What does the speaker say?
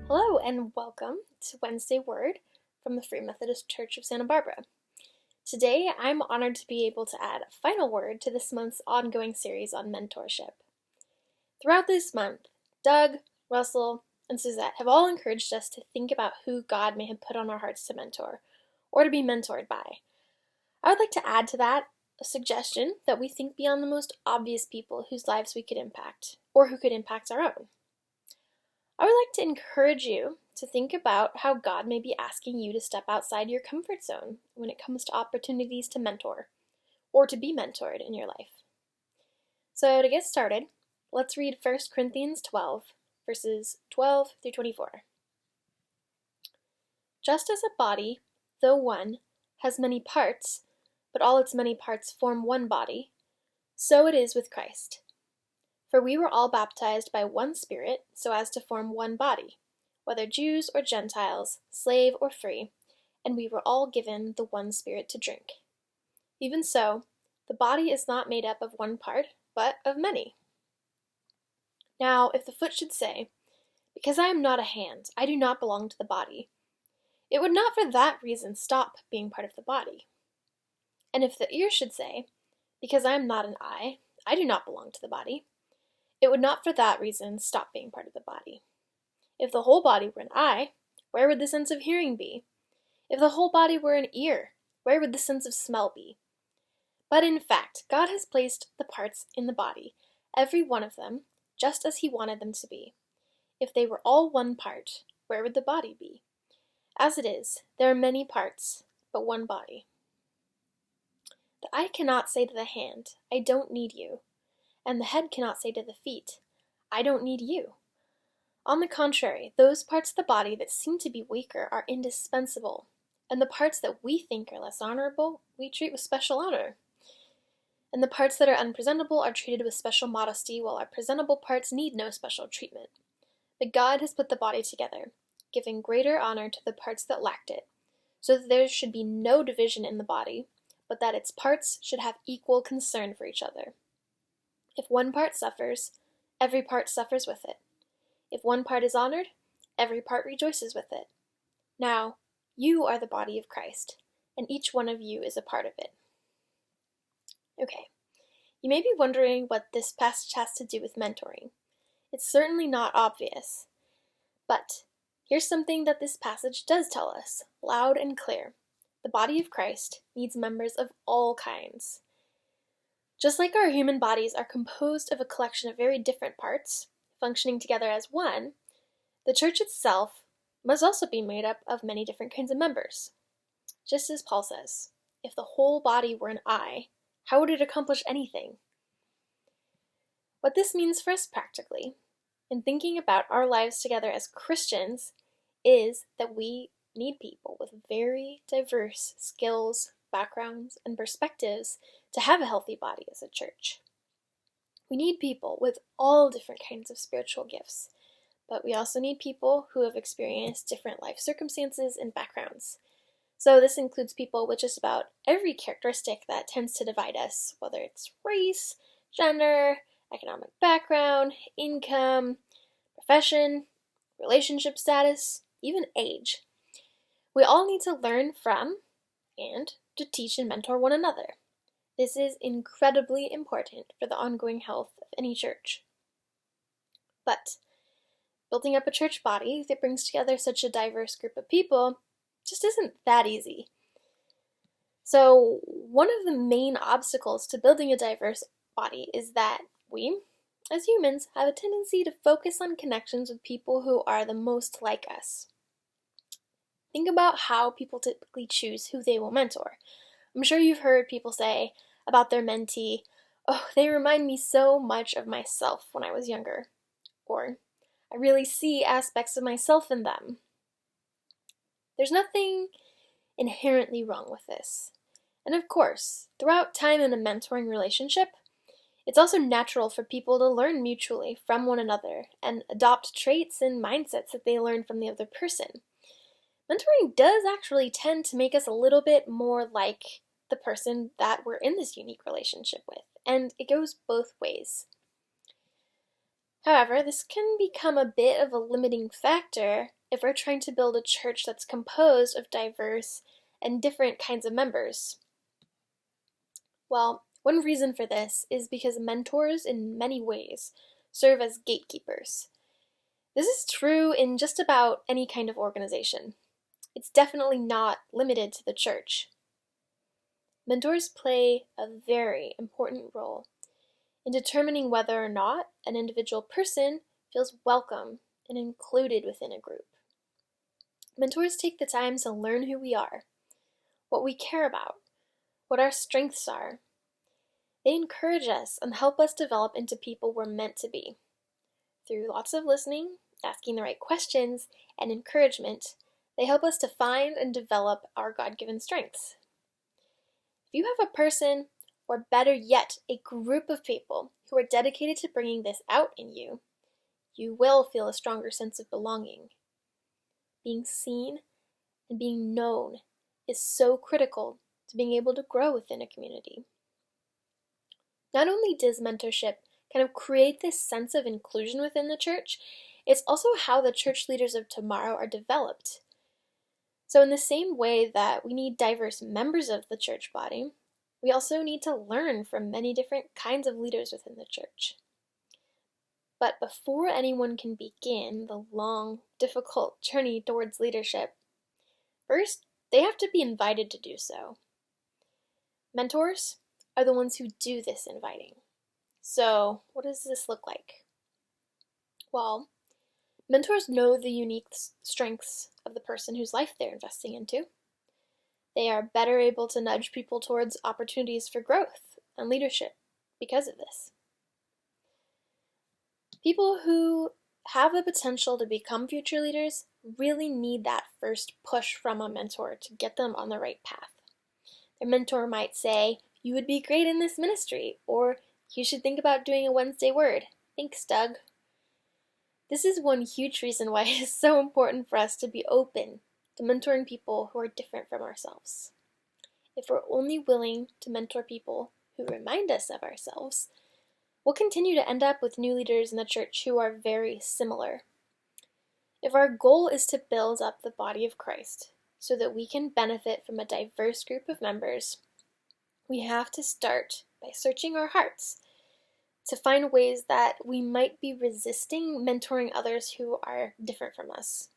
Hello and welcome to Wednesday Word from the Free Methodist Church of Santa Barbara. Today I'm honored to be able to add a final word to this month's ongoing series on mentorship. Throughout this month, Doug, Russell, and Suzette have all encouraged us to think about who God may have put on our hearts to mentor, or to be mentored by. I would like to add to that a suggestion that we think beyond the most obvious people whose lives we could impact, or who could impact our own. I would like to encourage you to think about how God may be asking you to step outside your comfort zone when it comes to opportunities to mentor, or to be mentored in your life. So to get started, let's read 1 Corinthians 12, verses 12 through 24. Just as a body, though one, has many parts, but all its many parts form one body, so it is with Christ. For we were all baptized by one Spirit so as to form one body, whether Jews or Gentiles, slave or free, and we were all given the one Spirit to drink. Even so, the body is not made up of one part, but of many. Now, if the foot should say, "Because I am not a hand, I do not belong to the body," it would not for that reason stop being part of the body. And if the ear should say, "Because I am not an eye, I do not belong to the body," it would not for that reason stop being part of the body. If the whole body were an eye, where would the sense of hearing be? If the whole body were an ear, where would the sense of smell be? But in fact, God has placed the parts in the body, every one of them, just as He wanted them to be. If they were all one part, where would the body be? As it is, there are many parts, but one body. The eye cannot say to the hand, "I don't need you," and the head cannot say to the feet, "I don't need you." On the contrary, those parts of the body that seem to be weaker are indispensable, and the parts that we think are less honorable we treat with special honor. And the parts that are unpresentable are treated with special modesty, while our presentable parts need no special treatment. But God has put the body together, giving greater honor to the parts that lacked it, so that there should be no division in the body, but that its parts should have equal concern for each other. If one part suffers, every part suffers with it. If one part is honored, every part rejoices with it. Now, you are the body of Christ, and each one of you is a part of it. Okay, you may be wondering what this passage has to do with mentoring. It's certainly not obvious, but here's something that this passage does tell us, loud and clear. The body of Christ needs members of all kinds. Just like our human bodies are composed of a collection of very different parts, functioning together as one, the church itself must also be made up of many different kinds of members. Just as Paul says, if the whole body were an eye, how would it accomplish anything? What this means for us practically, in thinking about our lives together as Christians, is that we need people with very diverse skills, backgrounds, and perspectives to have a healthy body as a church. We need people with all different kinds of spiritual gifts, but we also need people who have experienced different life circumstances and backgrounds. So this includes people with just about every characteristic that tends to divide us, whether it's race, gender, economic background, income, profession, relationship status, even age. We all need to learn from and to teach and mentor one another. This is incredibly important for the ongoing health of any church. But building up a church body that brings together such a diverse group of people just isn't that easy. So one of the main obstacles to building a diverse body is that we, as humans, have a tendency to focus on connections with people who are the most like us. Think about how people typically choose who they will mentor. I'm sure you've heard people say about their mentee, "Oh, they remind me so much of myself when I was younger," or "I really see aspects of myself in them." There's nothing inherently wrong with this. And of course, throughout time in a mentoring relationship, it's also natural for people to learn mutually from one another and adopt traits and mindsets that they learn from the other person. Mentoring does actually tend to make us a little bit more like the person that we're in this unique relationship with, and it goes both ways. However, this can become a bit of a limiting factor if we're trying to build a church that's composed of diverse and different kinds of members. Well, one reason for this is because mentors, in many ways, serve as gatekeepers. This is true in just about any kind of organization. It's definitely not limited to the church. Mentors play a very important role in determining whether or not an individual person feels welcome and included within a group. Mentors take the time to learn who we are, what we care about, what our strengths are. They encourage us and help us develop into people we're meant to be. Through lots of listening, asking the right questions, and encouragement, they help us to find and develop our God-given strengths. If you have a person, or better yet, a group of people who are dedicated to bringing this out in you, you will feel a stronger sense of belonging. Being seen and being known is so critical to being able to grow within a community. Not only does mentorship kind of create this sense of inclusion within the church, it's also how the church leaders of tomorrow are developed. So in the same way that we need diverse members of the church body, we also need to learn from many different kinds of leaders within the church. But before anyone can begin the long, difficult journey towards leadership, first, they have to be invited to do so. Mentors are the ones who do this inviting. So, what does this look like? Well, mentors know the unique strengths of the person whose life they're investing into. They are better able to nudge people towards opportunities for growth and leadership because of this. People who have the potential to become future leaders really need that first push from a mentor to get them on the right path. Their mentor might say, "You would be great in this ministry," or "You should think about doing a Wednesday word. Thanks, Doug." This is one huge reason why it is so important for us to be open to mentoring people who are different from ourselves. If we're only willing to mentor people who remind us of ourselves, we'll continue to end up with new leaders in the church who are very similar. If our goal is to build up the body of Christ so that we can benefit from a diverse group of members, we have to start by searching our hearts to find ways that we might be resisting mentoring others who are different from us.